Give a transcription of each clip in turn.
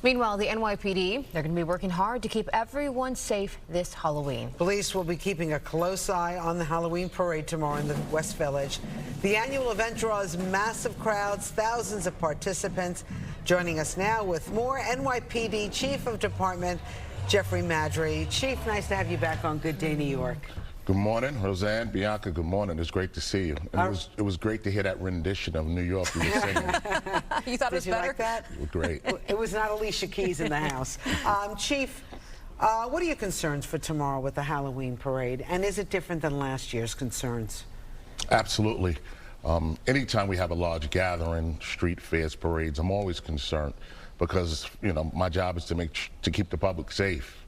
Meanwhile, the NYPD, they're going to be working hard to keep everyone safe this Halloween. Police will be keeping a close eye on the Halloween parade tomorrow in the West Village. The annual event draws massive crowds, thousands of participants. Joining us now with more, NYPD Chief of Department Jeffrey Maddrey. Chief, nice to have you back on Good Day New York. Good morning, Roseanne, Bianca, good morning. It's great to see you. And it was great to hear that rendition of New York you were singing. You thought it was better? Like that? It was great. It was not Alicia Keys in the house. Chief, what are your concerns for tomorrow with the Halloween parade? And is it different than last year's concerns? Absolutely. Anytime we have a large gathering, street fairs, parades, I'm always concerned because, you know, my job is to keep the public safe.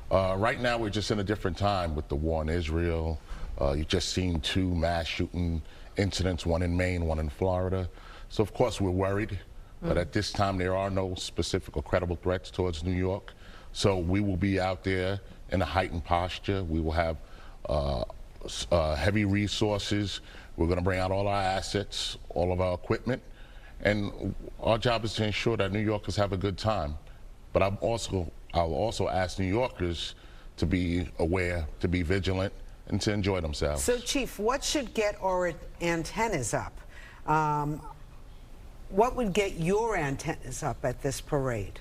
Right now, we're just in a different time with the war in Israel. You've just seen 2 mass shooting incidents, one in Maine, one in Florida. So, of course, we're worried. But at this time, there are no specific or credible threats towards New York. So we will be out there in a heightened posture. We will have heavy resources. We're going to bring out all our assets, all of our equipment. And our job is to ensure that New Yorkers have a good time. But I'll also ask New Yorkers to be aware, to be vigilant, and to enjoy themselves. So, Chief, what should get our antennas up? What would get your antennas up at this parade?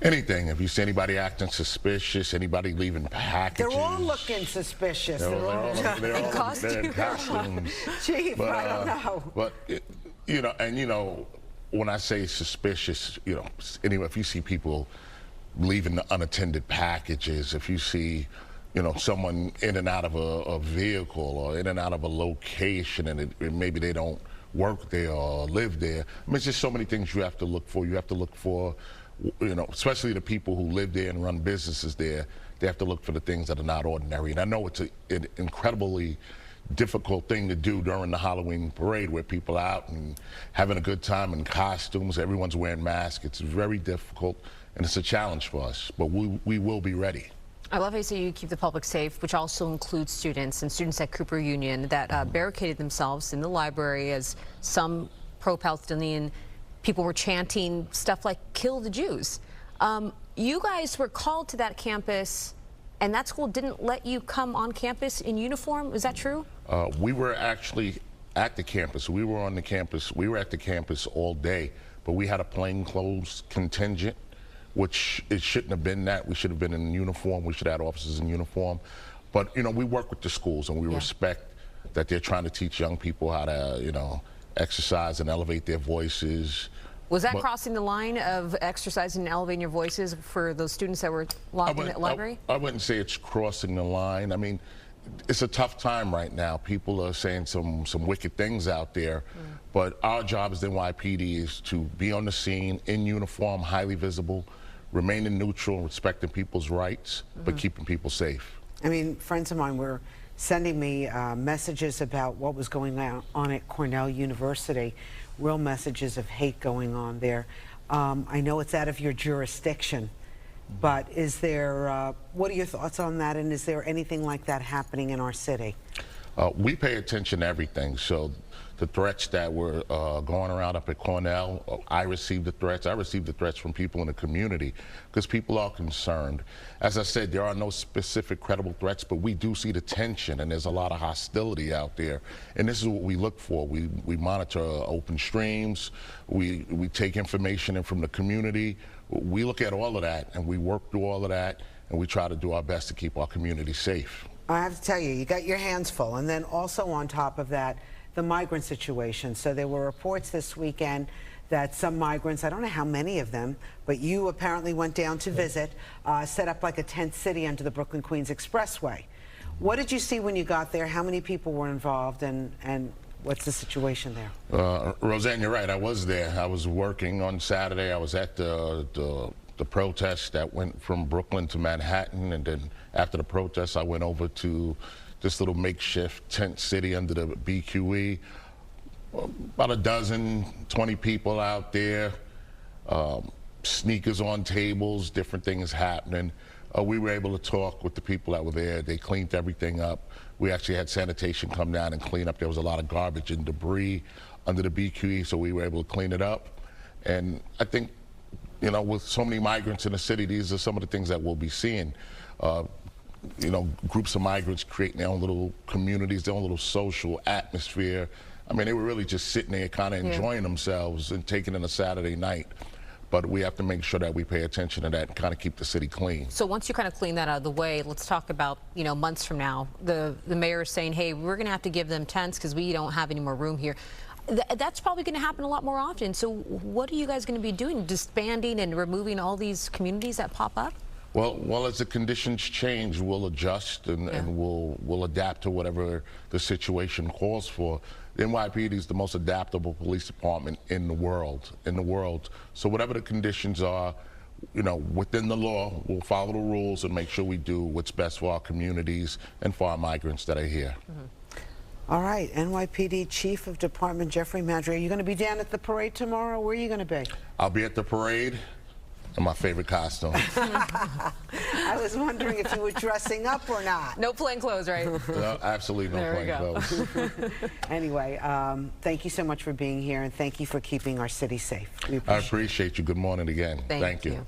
Anything. If you see anybody acting suspicious, anybody leaving packages. They're all looking suspicious. They're all in costumes. Chief, but, I don't know. But, when I say suspicious, anyway, if you see people leaving the unattended packages, if you see, someone in and out of a vehicle or in and out of a location and maybe they don't work there or live there. I mean, it's just so many things you have to look for. You have to look for, especially the people who live there and run businesses there, they have to look for the things that are not ordinary. And I know it's an incredibly difficult thing to do during the Halloween parade where people are out and having a good time in costumes, everyone's wearing masks. It's very difficult and it's a challenge for us, but we will be ready. I love how you say you keep the public safe, which also includes students and students at Cooper Union that barricaded themselves in the library as some pro-Palestinian people were chanting stuff like "kill the Jews." You guys were called to that campus and that school didn't let you come on campus in uniform. Is that true? We were actually at the campus. We were on the campus. We were at the campus all day, but we had a plainclothes contingent, which it shouldn't have been that. We should have been in uniform. We should have had officers in uniform. But, we work with the schools and we respect that they're trying to teach young people how to, exercise and elevate their voices. Was that crossing the line of exercising and elevating your voices for those students that were locked in the library? I wouldn't say it's crossing the line. I mean, it's a tough time right now. People are saying some wicked things out there, but our job as the NYPD is to be on the scene in uniform, highly visible, remaining neutral, respecting people's rights, but keeping people safe. I mean, friends of mine were sending me messages about what was going on at Cornell University, real messages of hate going on there. I know it's out of your jurisdiction, but is there, what are your thoughts on that, and is there anything like that happening in our city? We pay attention to everything, so the threats that were going around up at Cornell, I received the threats. I received the threats from people in the community because people are concerned. As I said, there are no specific credible threats, but we do see the tension and there's a lot of hostility out there. And this is what we look for. We monitor open streams. We take information in from the community. We look at all of that and we work through all of that and we try to do our best to keep our community safe. I have to tell you, you got your hands full. And then also on top of that, the migrant situation. So there were reports this weekend that some migrants, I don't know how many of them, but you apparently went down to visit, set up like a tent city under the Brooklyn-Queens Expressway. What did you see when you got there? How many people were involved and what's the situation there? Roseanne, you're right, I was there. I was working on Saturday. I was at the protest that went from Brooklyn to Manhattan, and then after the protest I went over to this little makeshift tent city under the BQE. About a dozen, 20 people out there, sneakers on tables, different things happening. We were able to talk with the people that were there. They cleaned everything up. We actually had sanitation come down and clean up. There was a lot of garbage and debris under the BQE, so we were able to clean it up. And I think, you know, with so many migrants in the city, these are some of the things that we'll be seeing. You know, groups of migrants creating their own little communities, their own little social atmosphere. I mean, they were really just sitting there kind of enjoying themselves and taking in a Saturday night. But we have to make sure that we pay attention to that and kind of keep the city clean. So once you kind of clean that out of the way, let's talk about, you know, months from now. The mayor is saying, hey, we're going to have to give them tents because we don't have any more room here. That's probably going to happen a lot more often. So what are you guys going to be doing? Disbanding and removing all these communities that pop up? Well, as the conditions change, we'll adjust and we'll adapt to whatever the situation calls for. The NYPD is the most adaptable police department in the world. So whatever the conditions are, you know, within the law, we'll follow the rules and make sure we do what's best for our communities and for our migrants that are here. All right, NYPD Chief of Department Jeffrey Maddrey, are you going to be down at the parade tomorrow? Where are you going to be? I'll be at the parade in my favorite costume. I was wondering if you were dressing up or not. No plain clothes, right? No, absolutely no plain clothes. Anyway, thank you so much for being here, and thank you for keeping our city safe. We appreciate I appreciate you. Good morning again. Thank you.